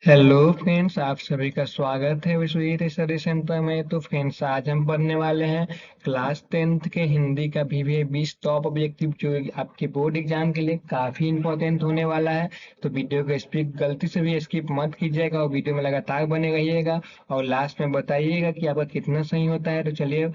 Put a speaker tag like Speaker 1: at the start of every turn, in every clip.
Speaker 1: Hello friends, आप सभी का स्वागत है विश्वजीत स्टडी सेंटर में। तो फ्रेंड्स, आज हम पढ़ने वाले हैं क्लास 10th के हिंदी का VVA 20 टॉप ऑब्जेक्टिव, जो आपके बोर्ड एग्जाम के लिए काफी इंपॉर्टेंट होने वाला है। तो वीडियो को स्किप गलती से भी स्किप मत कीजिएगा और वीडियो में लगातार बने रहिएगा और लास्ट में बताइएगा कि आपका कितना सही होता है। तो चलिए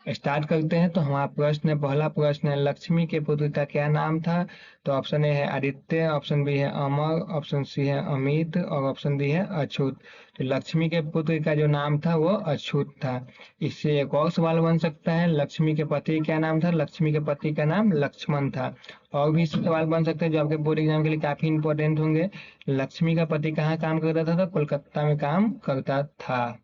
Speaker 1: स्टार्ट करते हैं। तो हमारा प्रश्न है, पहला प्रश्न है, लक्ष्मी के पुत्र का क्या नाम था? तो ऑप्शन ए है आदित्य, ऑप्शन बी है अमर, ऑप्शन सी है अमित और ऑप्शन डी है अछूत। तो लक्ष्मी के पुत्र का जो नाम था वो अछूत था। इससे एक और सवाल बन सकता है, लक्ष्मी के पति क्या नाम था? लक्ष्मी के पति का नाम लक्ष्मण था। और भी सवाल बन सकते हैं जो आपके बोर्ड एग्जाम के लिए काफी इंपॉर्टेंट होंगे। लक्ष्मी का पति कहाँ काम करता था? तो कोलकाता में काम करता था।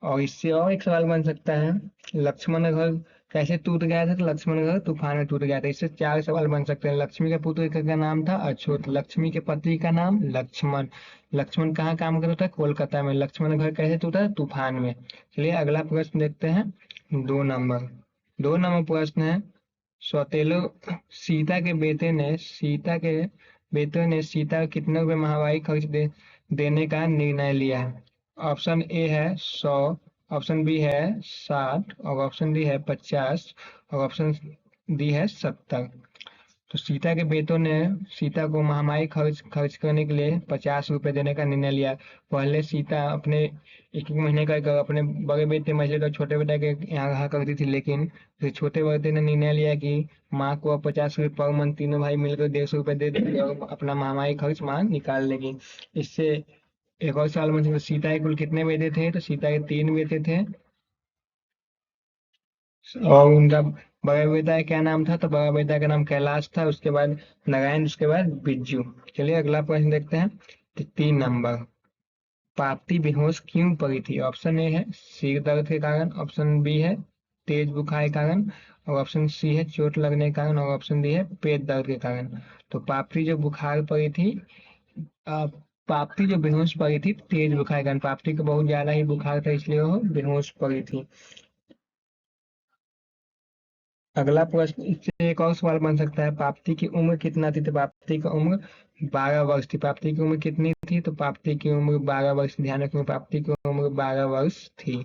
Speaker 1: और इससे और एक सवाल बन सकता है, लक्ष्मण का घर कैसे टूट गया था? तो लक्ष्मण का घर तूफान में टूट गया था। इससे चार सवाल बन सकते हैं। लक्ष्मी के पुत्र का नाम था अछूत, लक्ष्मी के पति का नाम लक्ष्मण, लक्ष्मण कहाँ काम करता था? कोलकाता में, लक्ष्मण का घर कैसे टूटा? तूफान में। चलिए अगला प्रश्न देखते हैं। 2 नंबर 2 नंबर प्रश्न है, सौतेलो सीता ने सीता को कितने रुपए माहवारी खर्च देने का निर्णय लिया है? ऑप्शन ए है 100, ऑप्शन बी है 60 और ऑप्शन डी है 50 और ऑप्शन डी है 70। तो सीता के बेटों ने सीता को महामारी खर्च खर्च करने के लिए 50 रुपए देने का निर्णय लिया। पहले सीता अपने एक एक महीने का अपने बड़े बेटे मछली और छोटे बेटे के यहाँ रहा करती थी, लेकिन फिर छोटे बेटे ने निर्णय लिया कि माँ को अब 50 रुपये पर मंथ तीनों भाई मिलकर 150 रुपये दे देंगे और अपना महामारी खर्च माँ निकाल लेगी। इससे एक और सवाल मुझे, सीता के कुल कितने बेटे थे? तो सीता के 3 बेटे थे और उनका बड़ा बेटा का क्या नाम था? तो बड़ा बेटा का नाम कैलाश था, उसके बाद नारायण, उसके बाद बिज्जू। चलिए अगला प्रश्न देखते हैं। तो 3 नंबर, पापती बेहोश क्यों पड़ी थी? ऑप्शन ए है सिर दर्द के कारण, ऑप्शन बी है तेज बुखार के कारण और ऑप्शन सी है चोट लगने के कारण और ऑप्शन डी है पेट दर्द के कारण। तो पापती जो बुखार पड़ी थी, अ, पापती जो बेहोश पड़ी थी तेज बुखार के कारण, पापती को बहुत ज्यादा ही बुखार था इसलिए वो बेहोश पड़ी थी। अगला प्रश्न, इससे एक और सवाल बन सकता है, पाप्ती की उम्र कितना थी? तो पाप्ती की उम्र 12 वर्ष थी। पाप्ती की उम्र कितनी थी? तो पाप्ती की उम्र 12 वर्ष, ध्यान रखें पाप्ती की उम्र 12 वर्ष थी।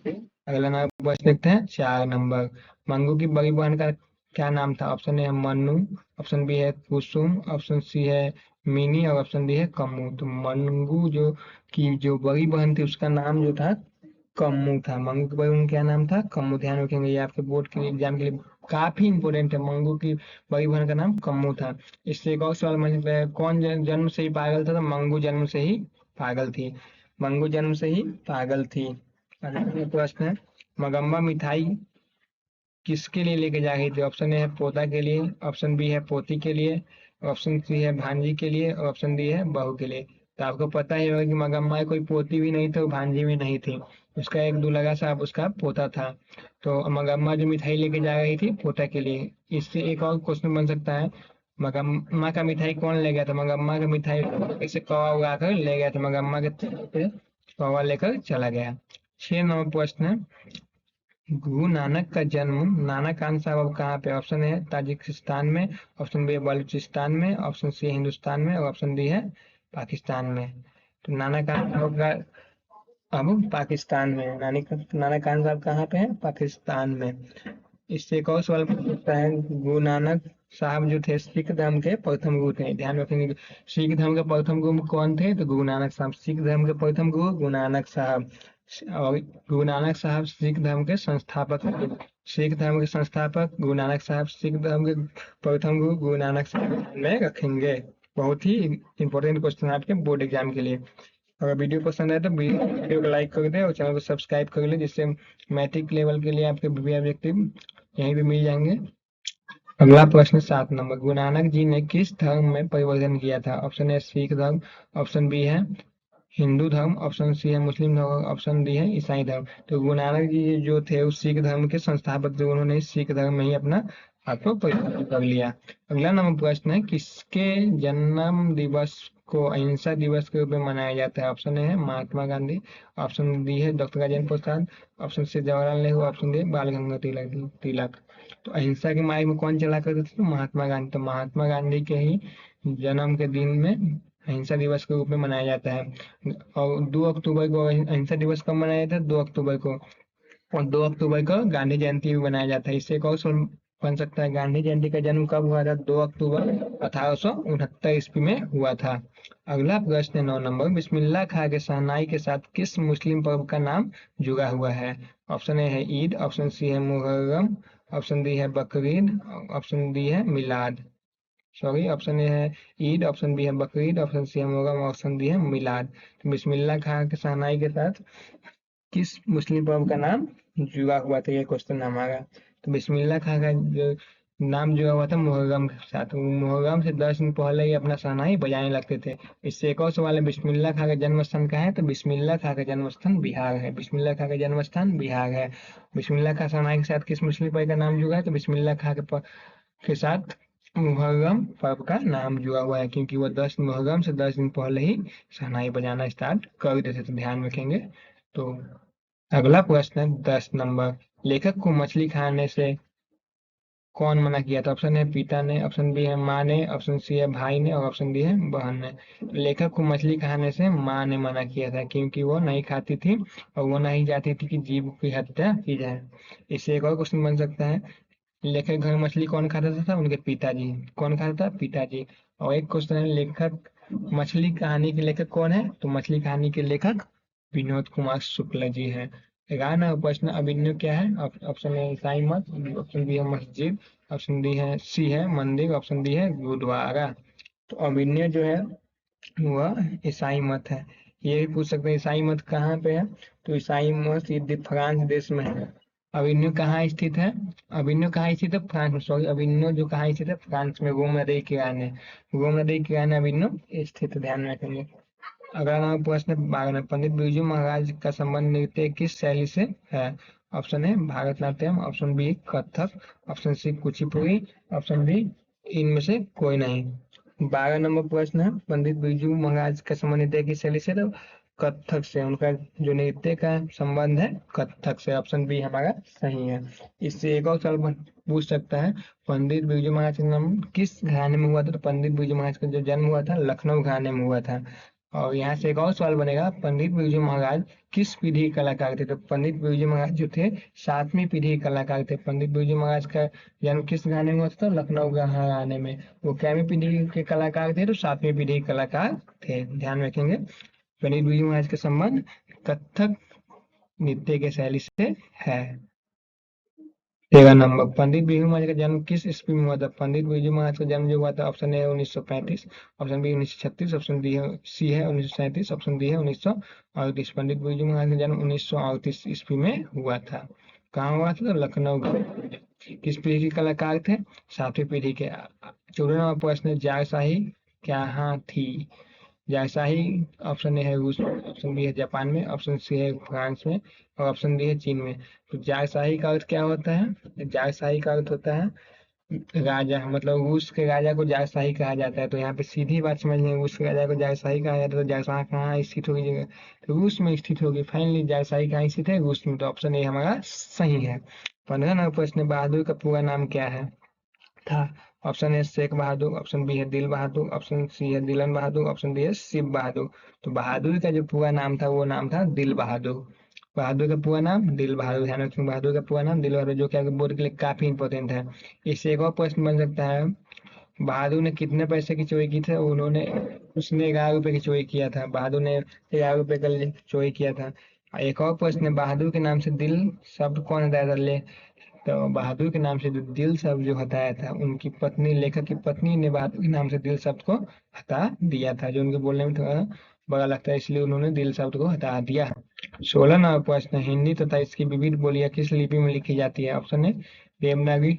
Speaker 1: अगला नंबर प्रश्न देखते हैं। 4 नंबर, मंगू की बड़ी बहन का क्या नाम था? ऑप्शन ए है मन्नू, ऑप्शन बी है कुसुम, ऑप्शन सी है मिनी और ऑप्शन डी है कम्मू। तो मंगू जो बड़ी बहन थी उसका नाम जो था कम्मू था। मंगू के बारे में क्या नाम था? कम्मू। ध्यान रखेंगे, ये आपके बोर्ड के एग्जाम के लिए काफी इंपोर्टेंट है। मंगू की बड़ी बहन का नाम कम्मू था। इससे एक और सवाल बन सकता है, कौन जन्म से ही पागल था? तो मंगू जन्म से ही पागल थी। मंगू जन्म से ही पागल थी। अगला प्रश्न है, मगम्मा मिठाई किसके लिए लेके जा रही थी? ऑप्शन ए है पोता के लिए, ऑप्शन बी है पोती के लिए, ऑप्शन सी है भांजी के लिए और ऑप्शन डी है बहू के लिए। तो आपको पता ही होगा कि मगम्मा कोई पोती भी नहीं थी और भांजी भी नहीं थी, उसका एक दूल्हा साहब उसका पोता था। तो मगम्मा जो मिठाई लेके जा रही थी पोता के लिए। इससे एक और क्वेश्चन बन सकता है, मगम्मा का मिठाई कौन ले गया था? मगम्मा का मिठाई ऐसे कौवा उड़ा कर ले गया था, मगम्मा के पे कौवा लेकर चला गया। 6 नंबर प्रश्न है, गुरु नानक का जन्म नानक कान साहब कहाँ पे? ऑप्शन है ताजिकिस्तान में, ऑप्शन बी बलूचिस्तान में, ऑप्शन सी हिंदुस्तान में और ऑप्शन डी है पाकिस्तान में। तो नानक कान साहब का अब पाकिस्तान में है। नानक कान साहब कहाँ पे है? पाकिस्तान में। इससे एक और सवाल पूछ सकता है, गुरु नानक साहब जो थे सिख धर्म के प्रथम गुरु थे। ध्यान रखेंगे, सिख धर्म के प्रथम गुरु कौन थे? तो गुरु नानक साहब। सिख धर्म के प्रथम गुरु गुरु नानक साहब। और गुरु नानक साहब सिख धर्म के संस्थापक थे। सिख धर्म के संस्थापक गुरु नानक साहब, सिख धर्म के प्रथम गुरु गुरु नानक साहब में रखेंगे। बहुत ही इंपॉर्टेंट क्वेश्चन है आपके बोर्ड एग्जाम के लिए। अगर वीडियो पसंद आए तो वीडियो को लाइक कर दे और चैनल को सब्सक्राइब कर ले, जिससे मैट्रिक लेवल के लिए आपके वीडियो ऑब्जेक्टिव यहीं पे मिल जाएंगे। अगला प्रश्न 7 नंबर, गुरु नानक जी ने किस धर्म में परिवर्तन किया था? ऑप्शन ए सिख धर्म, ऑप्शन बी है हिंदू धर्म, ऑप्शन सी है मुस्लिम धर्म और ऑप्शन डी है ईसाई धर्म। तो गुरु नानक जी जो थे उस सिख धर्म के संस्थापक थे, उन्होंने सिख धर्म में ही अपना आपको परिवर्तन कर लिया। अगला नंबर प्रश्न है, किसके जन्म दिवस को अहिंसा दिवस के रूप में मनाया जाता है? ऑप्शन ए है महात्मा गांधी, ऑप्शन डी है doctor Rajendra Prasad, option C Jawaharlal Nehru, option D Bal Gangadhar तिलक। तो अहिंसा के मार्ग में कौन चला करते थे? तो महात्मा गांधी। तो महात्मा गांधी के ही जन्म के दिन में अहिंसा दिवस के रूप में मनाया जाता है। और 2 अक्टूबर को अहिंसा दिवस कब मनाया जाता है? 2 अक्टूबर को। और 2 अक्टूबर को गांधी जयंती भी मनाया जाता है। इससे एक और सवाल बन सकता है, गांधी जयंती का जन्म कब हुआ था? 2 अक्टूबर 1869 ईस्वी में हुआ था। अगला प्रश्न है 9 नंबर, बिस्मिल्लाह खां के शहनाई के साथ किस मुस्लिम पर्व का नाम जुड़ा हुआ है? ऑप्शन ए है ईद, ऑप्शन सी है मुहर्रम, ऑप्शन डी है बकरीद, ऑप्शन डी है मिलाद। सॉरी, ऑप्शन ए है ईद, ऑप्शन बी है बकरीद, ऑप्शन सी है मुहर्रम, ऑप्शन डी है मिलाद। तो बिस्मिल्लाह खां के शहनाई के साथ किस मुस्लिम पर्व का नाम जुड़ा हुआ था? ये क्वेश्चन हमारा। तो बिस्मिल्लाह खां का जो नाम जुड़ा हुआ था मुहर्रम के साथ। वो मुहर्रम से 10 दिन पहले ही अपना शहनाई बजाने लगते थे। इससे एक और सवाल है, बिस्मिल्लाह खां का जन्म स्थान कहाँ है? तो बिस्मिल्लाह खां का जन्म स्थान बिहार है। बिस्मिल्लाह खां का जन्म स्थान बिहार है। बिस्मिल्लाह खां शहनाई के साथ किस मुस्लिम पर्व का नाम जुड़ा है? तो बिस्मिल्लाह खां के साथ मुहर्रम पर्व का नाम जुड़ा हुआ है, क्योंकि वो 10 मुहर्रम से 10 दिन पहले ही शहनाई बजाना स्टार्ट कर देते थे। ध्यान रखेंगे। तो अगला प्रश्न है 10 नंबर, लेखक को मछली खाने से कौन मना किया था? ऑप्शन है पिता ने, ऑप्शन बी है माँ ने, ऑप्शन सी है भाई ने, और ऑप्शन डी है बहन ने। लेखक को मछली खाने से माँ ने मना किया था, क्योंकि वो नहीं खाती थी और वो नहीं चाहती थी कि जीव की हत्या की जाए। इससे एक और क्वेश्चन बन सकता है, लेखक घर में मछली कौन खाता था? उनके पिताजी। कौन खाता था? पिताजी। और एक क्वेश्चन है, लेखक मछली कहानी के लेखक कौन है? तो मछली कहानी के लेखक विनोद कुमार शुक्ल जी हैं। 11 नंबर प्रश्न, अभिनय क्या है? ऑप्शन ए ईसाई मत, ऑप्शन बी है मस्जिद, ऑप्शन डी है सी है मंदिर, ऑप्शन डी है गुरुद्वारा। तो अभिनय जो है वह ईसाई मत है। ये भी पूछ सकते हैं ईसाई मत कहाँ पे है? तो ईसाई मत ये फ्रांस देश में है। अभिन्यू कहाँ स्थित है? अभिन्यू कहाँ स्थित है? फ्रांस में। सॉरी, अभिन्यू जो कहाँ स्थित है? फ्रांस में, रोम नदी के किनारे। रोम नदी के किनारे अभिन्यू स्थित है, ध्यान रखेंगे। अगला नाम प्रश्न 12 पंडित बिरजू महाराज का संबंध नृत्य किस शैली से है? ऑप्शन है Bharatanatyam, option B Kathak, option C Kuchipudi, option D इनमें से कोई नहीं। 12 नंबर प्रश्न है, पंडित बिरजू महाराज का संबंध नृत्य किस शैली से? तो कथक से। उनका जो नृत्य का संबंध है कथक से। ऑप्शन बी हमारा सही है। इससे एक और सवाल पूछ सकता है, पंडित बिरजू महाराज का जन्म किस घराने में हुआ था? तो पंडित बिरजू महाराज का जो जन्म हुआ था लखनऊ घराने में हुआ था। और यहाँ से एक और सवाल बनेगा, पंडित बिरजू महाराज किस पीढ़ी के कलाकार थे? तो पंडित बिरजू महाराज जो थे 7वीं पीढ़ी के कलाकार थे। पंडित बिरजू महाराज का जन्म किस घराने में हुआ था? लखनऊ घराने में। वो कैवीं पीढ़ी के कलाकार थे? तो 7वीं पीढ़ी के कलाकार थे, ध्यान रखेंगे। पंडित बिरजू महाराज का संबंध कथक नृत्य के शैली से है। 13 नंबर, पंडित बिरजू महाराज का जन्म किस ईस्वी में हुआ था? पंडित बिरजू महाराज का जन्म जो हुआ था, option A 1935, option B 1936, option D है सी है 1937, ऑप्शन डी है 1938। पंडित बिरजू महाराज का जन्म 1938 ईस्वी में हुआ था। कहाँ हुआ था? तो लखनऊ। किस पीढ़ी के कलाकार थे? 7वीं पीढ़ी के। 14 नंबर प्रश्न, जारशाही क्या थी? जारशाही ऑप्शन ए है रूस में, ऑप्शन बी है जापान में, ऑप्शन सी है फ्रांस में, और ऑप्शन डी है चीन में। तो जारशाही का अर्थ क्या होता है? जारशाही का अर्थ होता है राजा, मतलब रूस के राजा को जारशाही कहा जाता है। तो यहाँ पे सीधी बात समझ लें, रूस के राजा को जारशाही कहा जाता है। तो जारशाही कहाँ स्थित होगी जगह? तो रूस में स्थित होगी। फाइनली जारशाही कहाँ स्थित है? रूस में। तो ऑप्शन ए हमारा सही है। 15 नंबर प्रश्न, बहादुर का पूरा नाम क्या है था? Option A Sheikh Bahadur, option B है दिल बहादुर, ऑप्शन सी है दिलन बहादुर, ऑप्शन डी है शिव बहादुर। तो बहादुर का जो पूरा नाम था वो नाम था दिल बहादुर। बहादुर का पूरा नाम दिल बहादुर, ध्यान रखें। बहादुर का पूरा नाम दिल बहादुर, जो कि आपके बोर्ड के लिए काफी इंपॉर्टेंट है। इससे एक और प्रश्न बन सकता है, बहादुर ने कितने पैसे की चोरी की थी? उसने 11 रुपए की चोरी किया था। बहादुर ने 11 रुपए का चोरी किया था। एक और प्रश्न है, बहादुर के नाम से दिल शब्द कौन हटाया था? तो बहादुर के नाम से जो दिल शब्द जो हटाया था, उनकी पत्नी, लेखक की पत्नी ने बहादुर के नाम से दिल शब्द को हटा दिया था, जो उनके बोलने में थोड़ा बड़ा लगता है, इसलिए उन्होंने दिल शब्द को हटा दिया। 16 नंबर प्रश्न, हिंदी तथा इसकी विविध बोलियां किस लिपि में लिखी जाती है? ऑप्शन है Devanagari,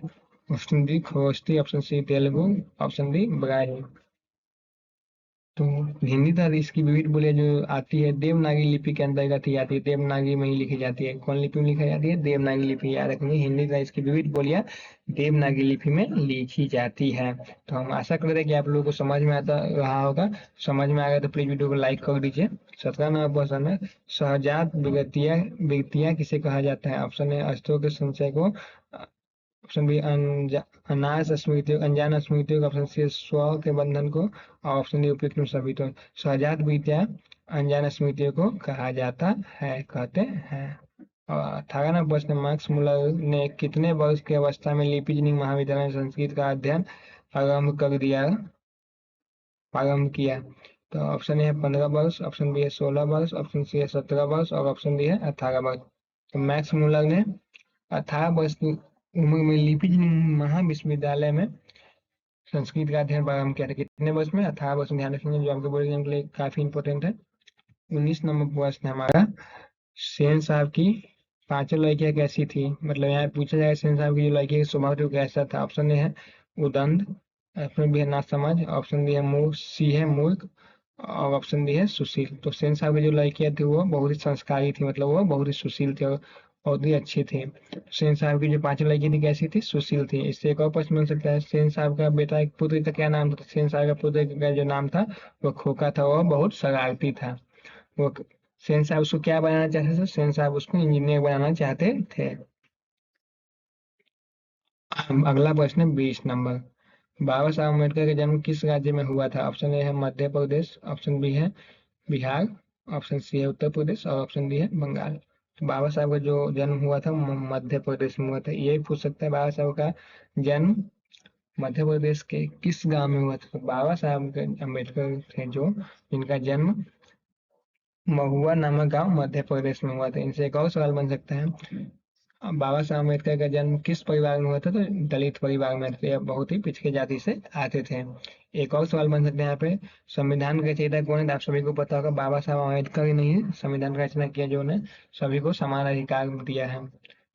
Speaker 1: option D Kharosthi, option C Telugu, option D Brahmi. तो हिंदी तथा इसकी विविध बोलियां जो आती है देवनागरी लिपि के अंतर्गत ही आती है, देवनागरी में ही लिखी जाती है। कौन लिपि में लिखी जाती है? देवनागरी लिपि। याद रखेंगे, हिंदी तथा इसकी विविध बोलियां देवनागरी लिपि में लिखी जाती है। तो हम आशा करते हैं कि आप लोगों को समझ में आता रहा होगा। समझ में आ गया तो प्लीज वीडियो को लाइक कर दीजिए। 17 नंबर प्रश्न है, सहजात विगतिया विगतिया किसे कहा जाता है? ऑप्शन है अस्त्रों के संचय को, ऑप्शन बी अनास स्मृतियों अनजान स्मृतियों, ऑप्शन सी स्व के बंधन को, और ऑप्शन डी उपयुक्त में सभी। तो सहजात विद्या अनजान स्मृतियों को कहा जाता है, कहते हैं। और 18वां प्रश्न, मैक्स मुलर ने कितने वर्ष की अवस्था में लीपिजनिंग महाविद्यालय में संस्कृत का अध्ययन प्रारंभ किया? तो ऑप्शन ए है 15 वर्ष, ऑप्शन बी है 16 वर्ष, ऑप्शन सी है 17 वर्ष, और ऑप्शन डी है 18 वर्ष। तो मैक्स मुलर ने 18 वर्ष की उम्र में लीपिजनिंग महाविश्वविद्यालय में संस्कृत का अध्ययन प्रारंभ किया था। कितने वर्ष में? 18 वर्ष में। ध्यान रखेंगे, जो आपके बोर्ड एग्जाम के लिए काफी इंपॉर्टेंट है। 19 नंबर प्रश्न है हमारा, सेन साहब की पांचों लड़कियां कैसी थी? मतलब यहाँ पूछा जाएगा सेन साहब की जो लड़की का स्वभाव थी वो कैसा था। ऑप्शन ए है उदंड, ऑप्शन बी है नासमझ, ऑप्शन डी है मूर्ख, सी है मूर्ख, और ऑप्शन डी है सुशील। तो सेन साहब की जो लड़कियां थी वो बहुत ही संस्कारी थी, मतलब वो बहुत ही सुशील थी और बहुत ही अच्छी थी। सेन साहब की जो पांचों लड़की थी कैसी थी? सुशील थी। इससे एक और प्रश्न बन सकता है, सेन साहब का बेटा एक पुत्र का क्या नाम था? सेन साहब का पुत्र का जो नाम था वो खोका था, वो बहुत शरारती था। वो सेन साहब उसको क्या बनाना चाहते थे? सेन साहब उसको इंजीनियर बनाना चाहते थे। अगला प्रश्न है 20 नंबर, बाबा साहब अम्बेडकर का जन्म किस राज्य में हुआ था? ऑप्शन ए है मध्य प्रदेश, ऑप्शन बी है बिहार, ऑप्शन सी है उत्तर प्रदेश, और ऑप्शन डी है बंगाल। तो बाबा साहब का जो जन्म हुआ था मध्य प्रदेश में हुआ था। ये पूछ सकता है बाबा साहब का जन्म मध्य प्रदेश के किस गांव में हुआ था? तो बाबा साहब अम्बेडकर थे जो, जिनका जन्म महुआ नामक गांव मध्य प्रदेश में हुआ था। इनसे एक और सवाल बन सकता है, बाबा साहब अम्बेडकर का जन्म किस परिवार में हुआ था? तो दलित परिवार में थे, बहुत ही पिछड़े जाति से आते थे। एक और सवाल बन सकते हैं यहाँ पे, संविधान का रचयिता कौन है? तो आप सभी को पता होगा, बाबा साहब अम्बेडकर ही नहीं संविधान का रचना किया जो ने सभी को समान अधिकार दिया है।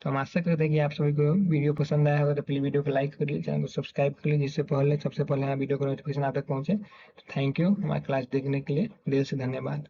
Speaker 1: तो हम आशा करते हैं कि आप सभी को वीडियो पसंद आया होगा, तो प्लीज वीडियो को लाइक करिए, चैनल को सब्सक्राइब करिए, जिससे पहले सबसे पहले हमारे वीडियो का नोटिफिकेशन आप तक पहुंचे। थैंक यू हमारी क्लास देखने के लिए, दिल से धन्यवाद।